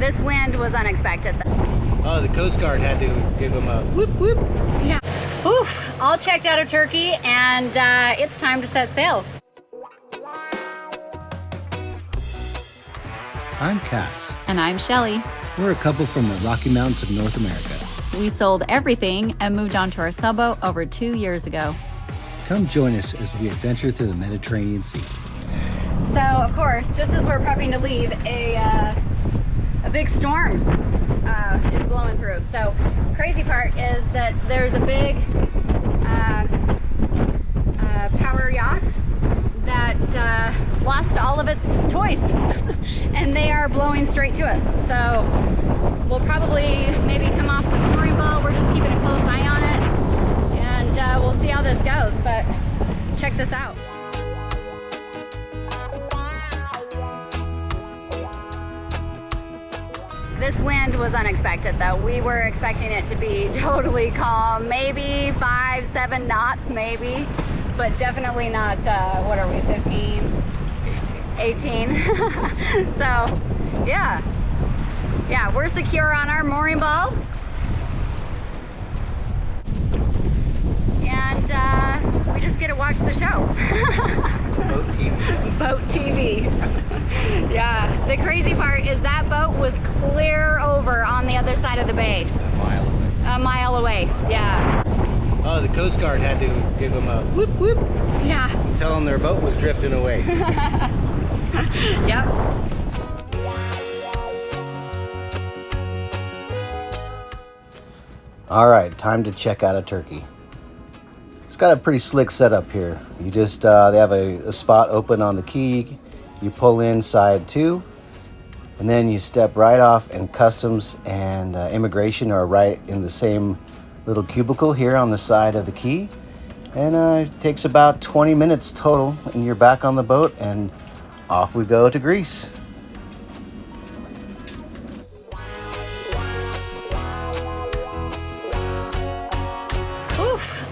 This wind was unexpected. Oh, the Coast Guard had to give them a whoop whoop. Yeah. Oof, all checked out of Turkey, and it's time to set sail. I'm Cass. And I'm Shelly. We're a couple from the Rocky Mountains of North America. We sold everything and moved on to our sailboat over 2 years ago. Come join us as we adventure through the Mediterranean Sea. So, of course, just as we're prepping to leave, a big storm is blowing through. So, crazy part is that there's a big power yacht that lost all of its toys, and they are blowing straight to us. So, we'll probably maybe come off the mooring boat. We're just keeping a close eye on it, and we'll see how this goes. But check this out. This wind was unexpected though. We were expecting it to be totally calm, maybe 5-7 knots maybe, but definitely not, what are we, 15? 18. So, yeah, we're secure on our mooring ball. And we just get to watch the show. Boat TV. Boat TV. Yeah, the crazy part is that boat was clear over on the other side of the bay. A mile away. A mile away, yeah. Oh, the Coast Guard had to give them a whoop whoop. Yeah. Tell them their boat was drifting away. Yep. All right, time to check out of Turkey. It's got a pretty slick setup here. You just, they have a spot open on the quay. You pull in side 2, and then you step right off, and customs and immigration are right in the same little cubicle here on the side of the quay. And it takes about 20 minutes total, and you're back on the boat, and off we go to Greece.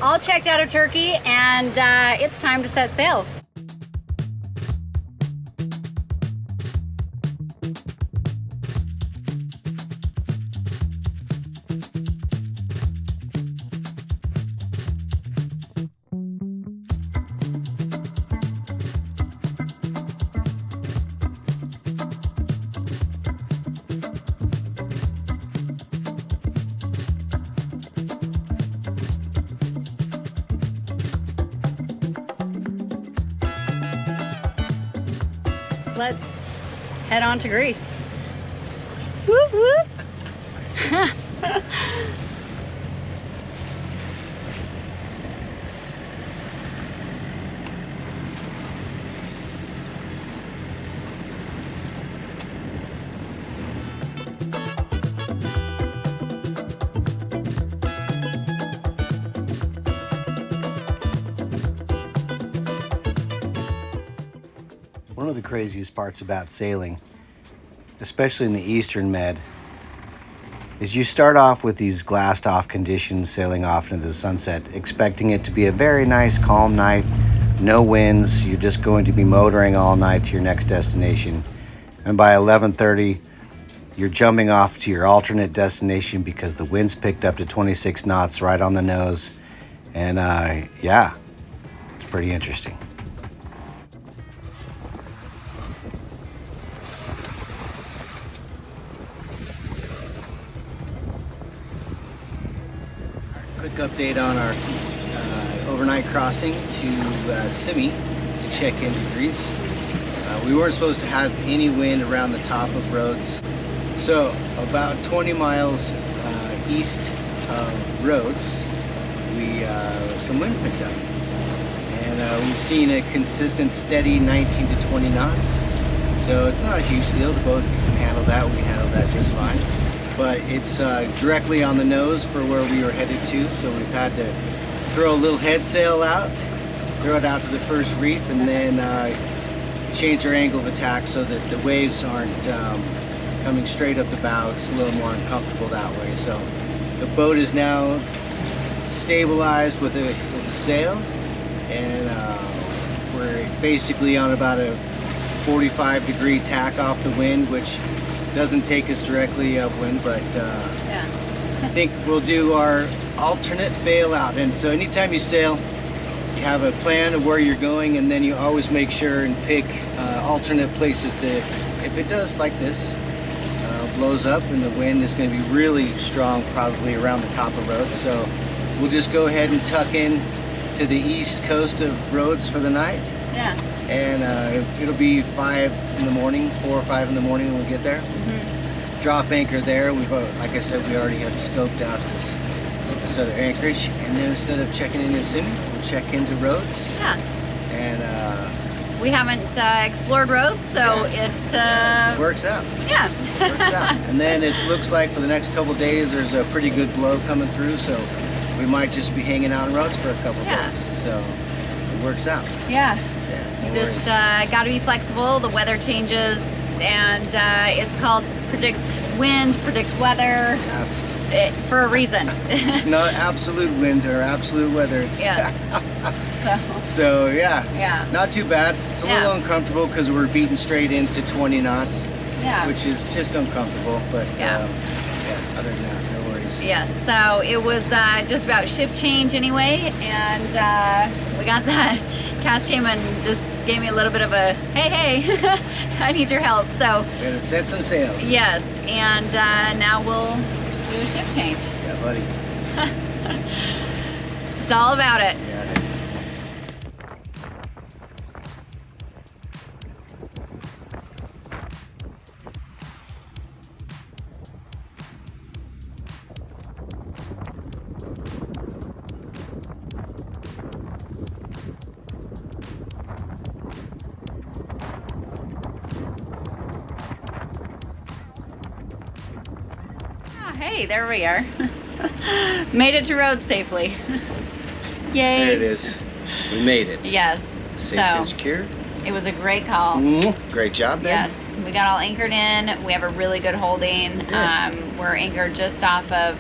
All checked out of Turkey, and it's time to set sail. Let's head on to Greece. Whoop, whoop. One of the craziest parts about sailing, especially in the Eastern Med, is you start off with these glassed off conditions sailing off into the sunset, expecting it to be a very nice calm night, no winds, you're just going to be motoring all night to your next destination. And by 11:30, you're jumping off to your alternate destination because the wind's picked up to 26 knots right on the nose. And yeah, it's pretty interesting. Quick update on our overnight crossing to Symi to check into Greece. We weren't supposed to have any wind around the top of Rhodes. So about 20 miles east of Rhodes, some wind picked up. And we've seen a consistent, steady 19 to 20 knots. So it's not a huge deal. The boat can handle that. We can handle that just fine. But it's directly on the nose for where we were headed to, so we've had to throw a little head sail out, throw it out to the first reef, and then change our angle of attack so that the waves aren't coming straight up the bow. It's a little more uncomfortable that way. So the boat is now stabilized with a sail, and we're basically on about a 45-degree tack off the wind, which doesn't take us directly upwind, but Yeah. I think we'll do our alternate bailout. And so anytime you sail, you have a plan of where you're going, and then you always make sure and pick alternate places that if it does like this, blows up and the wind is going to be really strong, probably around the top of Rhodes. So we'll just go ahead and tuck in to the east coast of Rhodes for the night. Yeah. And it'll be 5 in the morning, 4 or 5 in the morning when we get there. Drop anchor there. We've, like I said, we already have scoped out this other anchorage, and then instead of checking into Symi, we'll check into Rhodes. Yeah. And We haven't explored Rhodes, so it works out. Yeah. Works out. And then it looks like for the next couple days, there's a pretty good blow coming through, so we might just be hanging out in Rhodes for a couple days. So it works out. Yeah. No You worries. just got to be flexible. The weather changes, and it's called predict wind, predict weather for a reason. It's not absolute wind or absolute weather. It's Yes. So yeah, Yeah. not too bad. It's a little uncomfortable because we're beating straight into 20 knots, Yeah. which is just uncomfortable. But Yeah. other than that, no worries. Yes, so it was just about shift change anyway, and we got that. Cass came and just gave me a little bit of a, hey, I need your help. So We're gonna set some sails. yes, and now we'll do a shift change. Yeah, buddy. It's all about it. Yeah, it is. Hey, there we are. Made it to Rhodes safely. Yay. There it is. We made it. Yes. Safe and secure. It was a great call. Great job, man. Yes, we got all anchored in. We have a really good holding. We're anchored just off of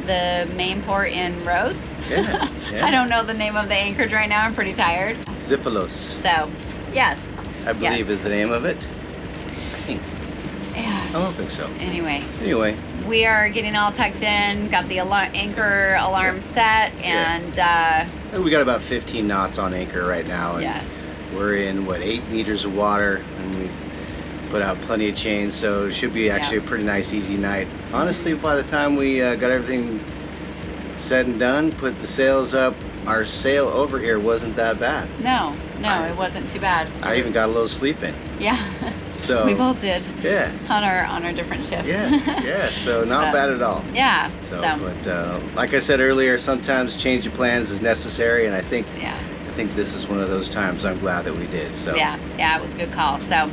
the main port in Rhodes. Yeah. I don't know the name of the anchorage right now. I'm pretty tired. Zippolos, So, yes. I believe is the name of it. I think. Yeah. I'm hoping so. Anyway, Anyway, we are getting all tucked in. Got the anchor alarm set, and we got about 15 knots on anchor right now, and we're in what 8 meters of water, and we put out plenty of chains, so it should be actually a pretty nice, easy night. Honestly, by the time we got everything said and done, put the sails up, our sail over here wasn't that bad. No, it wasn't too bad. I even got a little sleep in. Yeah. So we both did. Yeah. On our different shifts. Yeah. So not bad at all. Yeah. But like I said earlier, sometimes change of plans is necessary, and I think this is one of those times. I'm glad that we did. So yeah, it was a good call. So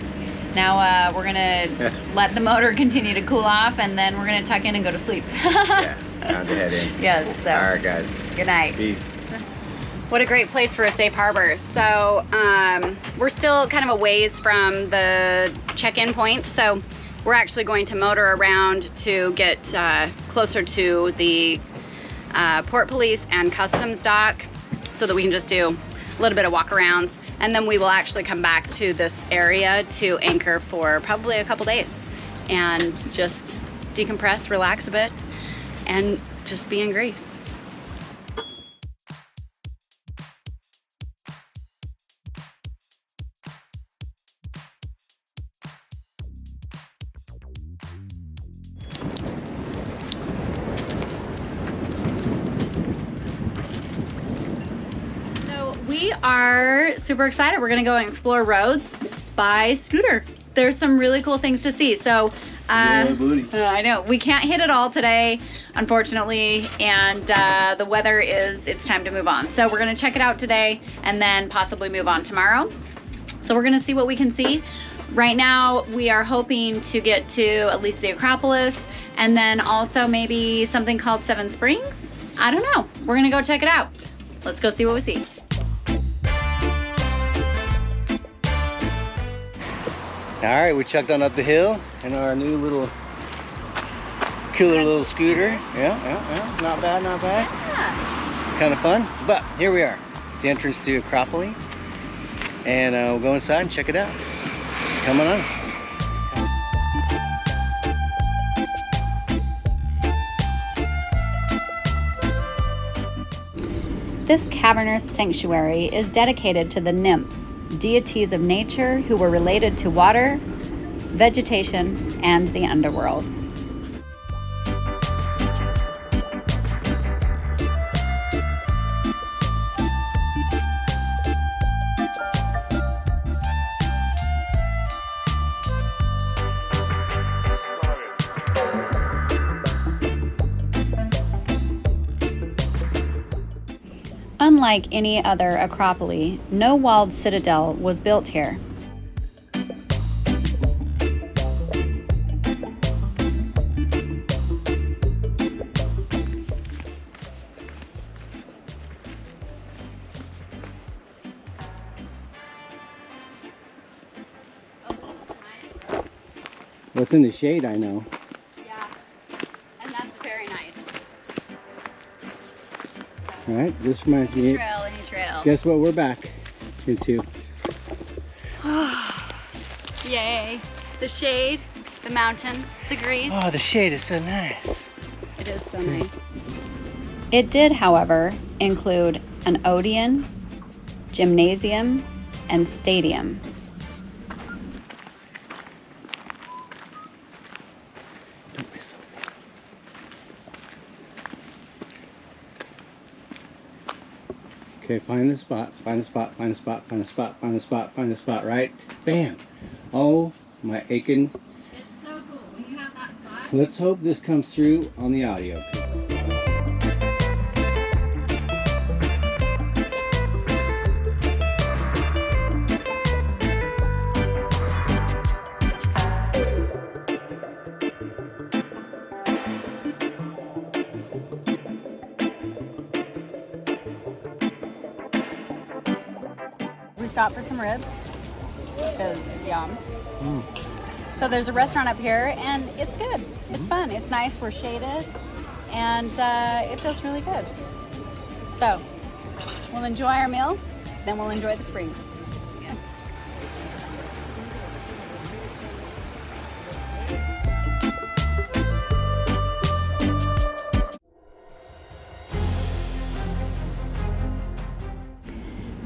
now we're gonna let the motor continue to cool off, and then we're gonna tuck in and go to sleep. Yeah, time to head in. Yes. So. All right, guys. Good night. Peace. What a great place for a safe harbor. So we're still kind of a ways from the check-in point. So we're actually going to motor around to get closer to the port police and customs dock so that we can just do a little bit of walk-arounds. And then we will actually come back to this area to anchor for probably a couple days and just decompress, relax a bit, and just be in Greece. We are super excited. We're gonna go and explore Rhodes by scooter. There's some really cool things to see. So, booty. I know we can't hit it all today, unfortunately, and the weather it's time to move on. So we're gonna check it out today and then possibly move on tomorrow. So we're gonna see what we can see. Right now, we are hoping to get to at least the Acropolis and then also maybe something called Seven Springs. I don't know. We're gonna go check it out. Let's go see what we see. All right, we chucked on up the hill in our new little cooler little scooter. Yeah. Not bad. Yeah. Kind of fun. But here we are, the entrance to Acropolis, and we'll go inside and check it out. Come on. This cavernous sanctuary is dedicated to the nymphs, deities of nature who were related to water, vegetation, and the underworld. Unlike any other acropole, no walled citadel was built here. What's in the shade, I know. Yeah, and that's very nice. All right, this reminds me. Any trail. Guess what we're back into? Yay. The shade, the mountains, the Greece. Oh, the shade is so nice. It is so nice. It did, however, include an Odeon, gymnasium, and stadium. Okay, find the spot, find the spot, find the spot, find the spot, find the spot, find the spot, right? Bam! Oh, my aching. It's so cool when you have that spot. Let's hope this comes through on the audio. We stopped for some ribs because yum. So there's a restaurant up here and it's good. It's fun. It's nice. We're shaded and it feels really good. So we'll enjoy our meal, then we'll enjoy the springs.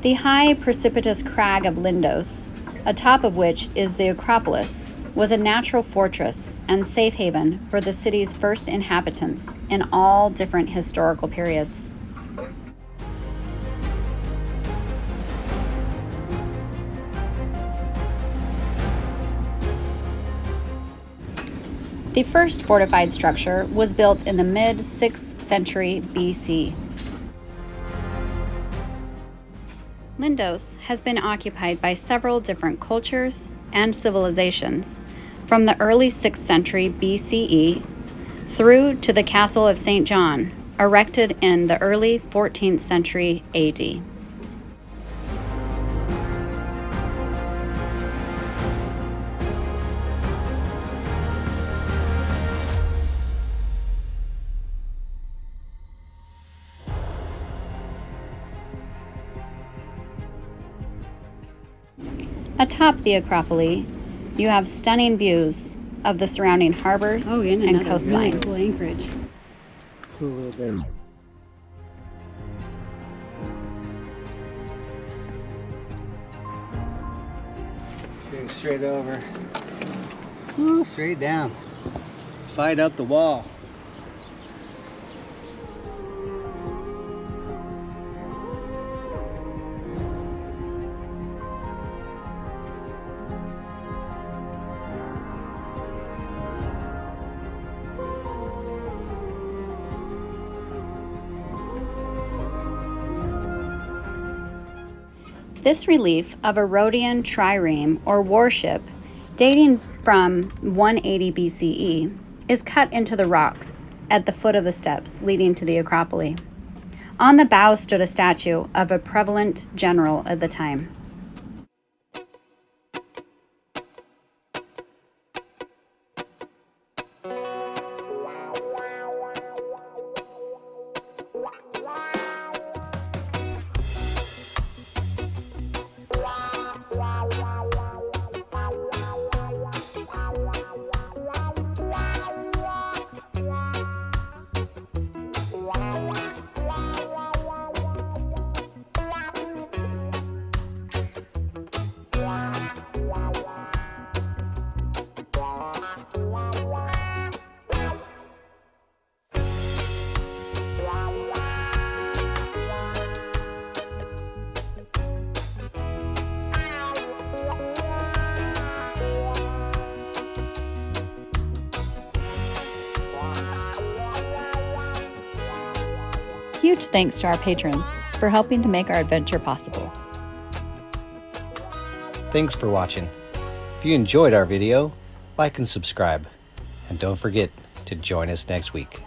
The high precipitous crag of Lindos, atop of which is the Acropolis, was a natural fortress and safe haven for the city's first inhabitants in all different historical periods. The first fortified structure was built in the mid-6th century BC. Lindos has been occupied by several different cultures and civilizations, from the early 6th century BCE through to the Castle of St. John, erected in the early 14th century AD. Atop the Acropolis, you have stunning views of the surrounding harbors and coastline. Really cool anchorage. Cool little bit. Shooting straight over. Ooh, straight down. Fight up the wall. This relief of a Rhodian trireme or warship dating from 180 BCE is cut into the rocks at the foot of the steps leading to the Acropolis. On the bow stood a statue of a prevalent general at the time. huge thanks to our patrons for helping to make our adventure possible. Thanks for watching. If you enjoyed our video, like and subscribe. And don't forget to join us next week.